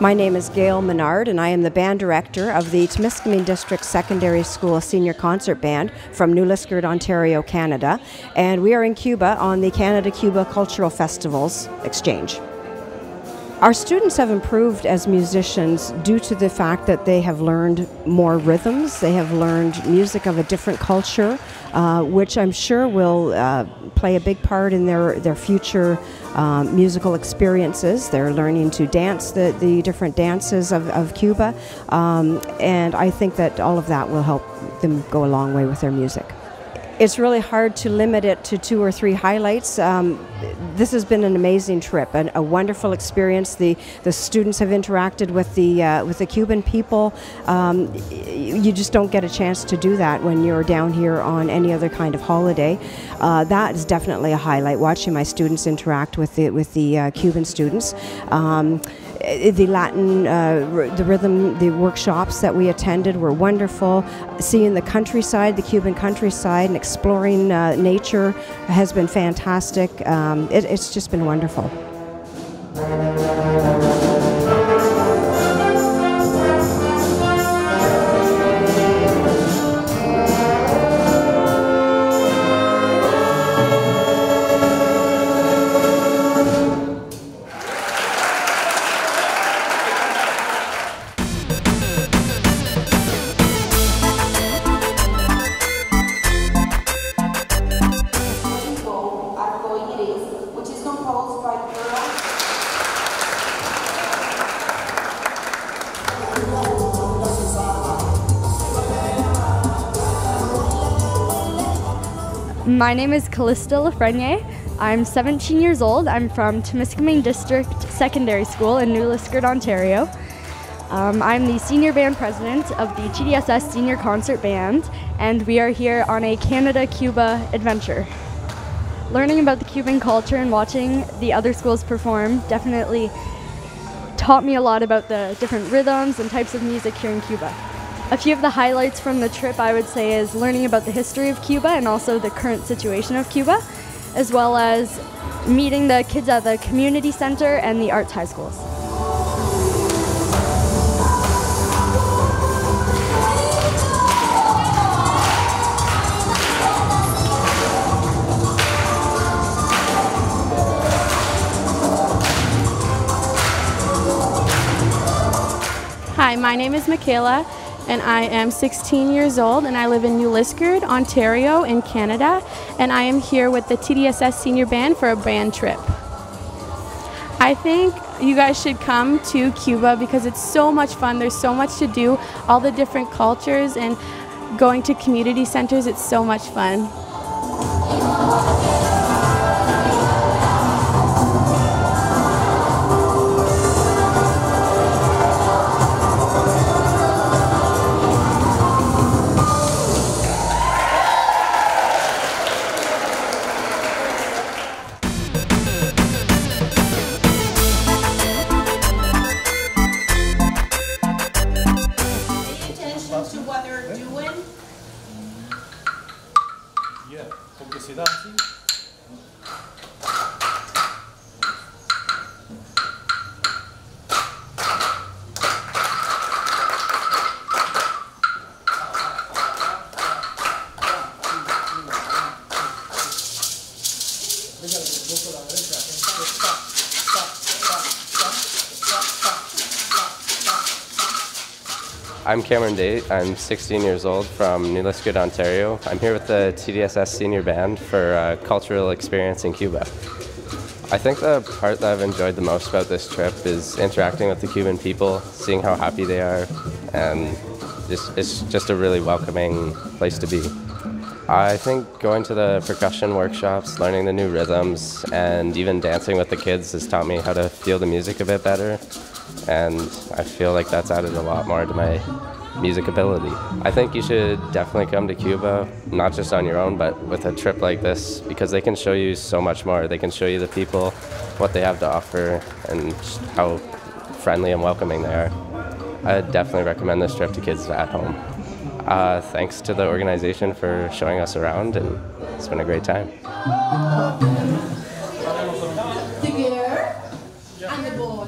My name is Gail Menard, and I am the band director of the Timiskaming Secondary School Senior Concert Band from New Liskeard, Ontario, Canada. And we are in Cuba on the Canada Cuba Cultural Festivals exchange. Our students have improved as musicians due to the fact that they have learned more rhythms, they have learned music of a different culture, which I'm sure will play a big part in their future musical experiences. They're learning to dance the different dances of Cuba, and I think that all of that will help them go a long way with their music. It's really hard to limit it to 2 or 3 highlights. This has been an amazing trip, and a wonderful experience. The students have interacted with the Cuban people. You just don't get a chance to do that when you're down here on any other kind of holiday. That is definitely a highlight. Watching my students interact with the Cuban students. The Latin, the rhythm, the workshops that we attended were wonderful. Seeing the countryside, the Cuban countryside, and exploring nature has been fantastic. It's just been wonderful. Which is composed by My name is Callista Lafreniere. I'm 17 years old. I'm from Timiskaming Secondary School in New Liskeard, Ontario. I'm the senior band president of the TDSS Senior Concert Band, and we are here on a Canada Cuba adventure. Learning about the Cuban culture and watching the other schools perform definitely taught me a lot about the different rhythms and types of music here in Cuba. A few of the highlights from the trip, I would say, is learning about the history of Cuba and also the current situation of Cuba, as well as meeting the kids at the community center and the arts high schools. Hi, my name is Michaela, and I am 16 years old, and I live in New Liskeard, Ontario in Canada, and I am here with the TDSS Senior Band for a band trip. I think you guys should come to Cuba because it's so much fun. There's so much to do, all the different cultures, and going to community centers, it's so much fun. To what they're doing. Yeah, complicidad, sí. I'm Cameron Date. I'm 16 years old from New Liskeard, Ontario. I'm here with the TDSS Senior Band for a cultural experience in Cuba. I think the part that I've enjoyed the most about this trip is interacting with the Cuban people, seeing how happy they are, and it's just a really welcoming place to be. I think going to the percussion workshops, learning the new rhythms, and even dancing with the kids has taught me how to feel the music a bit better. And I feel like that's added a lot more to my music ability. I think you should definitely come to Cuba, not just on your own, but with a trip like this, because they can show you so much more. They can show you the people, what they have to offer, and how friendly and welcoming they are. I definitely recommend this trip to kids at home. Thanks to the organization for showing us around, and it's been a great time. The girl and the boy.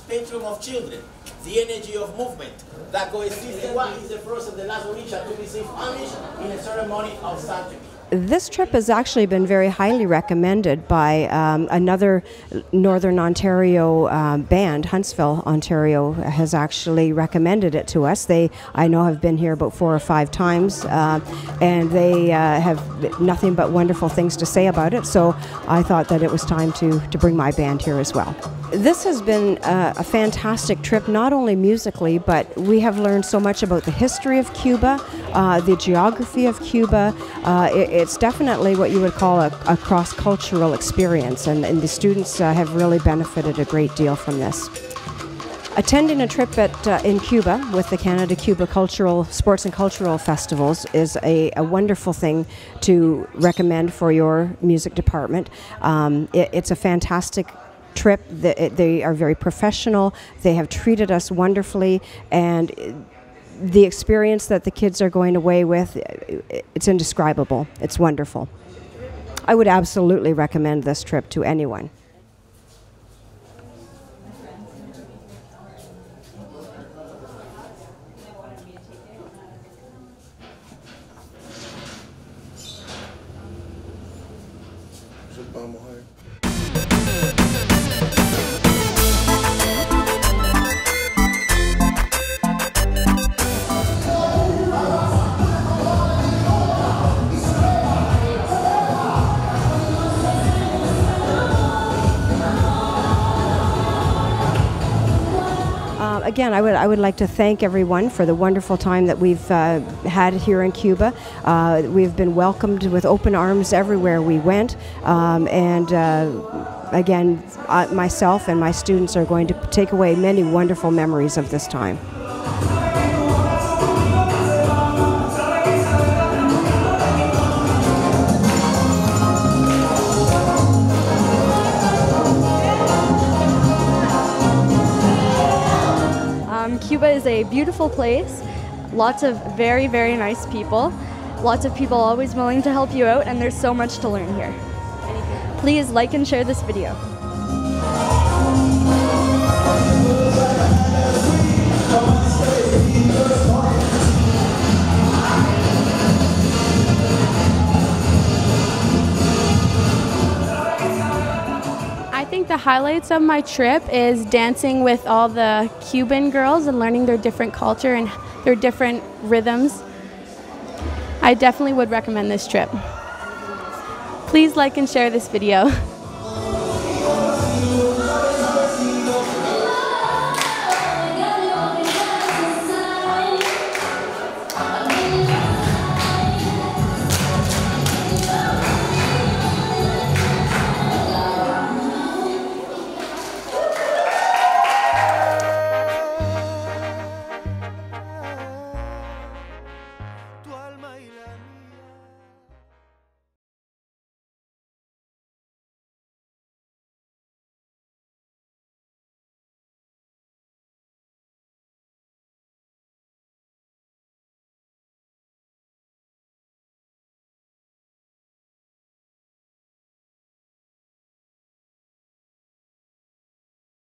Spectrum of children, the energy of movement that coexists is the first and the last Orisha to receive homage in a ceremony of sanctity. This trip has actually been very highly recommended by another Northern Ontario band. Huntsville, Ontario has actually recommended it to us. They, I know, have been here about 4 or 5 times, and they have nothing but wonderful things to say about it, so I thought that it was time to bring my band here as well. This has been a fantastic trip, not only musically, but we have learned so much about the history of Cuba, the geography of Cuba. It's definitely what you would call a cross-cultural experience, and the students have really benefited a great deal from this. Attending a trip in Cuba with the Canada Cuba Sports and Cultural Festivals is a wonderful thing to recommend for your music department. It's a fantastic trip. They are very professional. They have treated us wonderfully, and the experience that the kids are going away with, it's indescribable. It's wonderful. I would absolutely recommend this trip to anyone. Again, I would like to thank everyone for the wonderful time that we've had here in Cuba. We've been welcomed with open arms everywhere we went, and again, myself and my students are going to take away many wonderful memories of this time. Cuba is a beautiful place, lots of very, very nice people, lots of people always willing to help you out, and there's so much to learn here. Please like and share this video. I think the highlights of my trip is dancing with all the Cuban girls and learning their different culture and their different rhythms. I definitely would recommend this trip. Please like and share this video.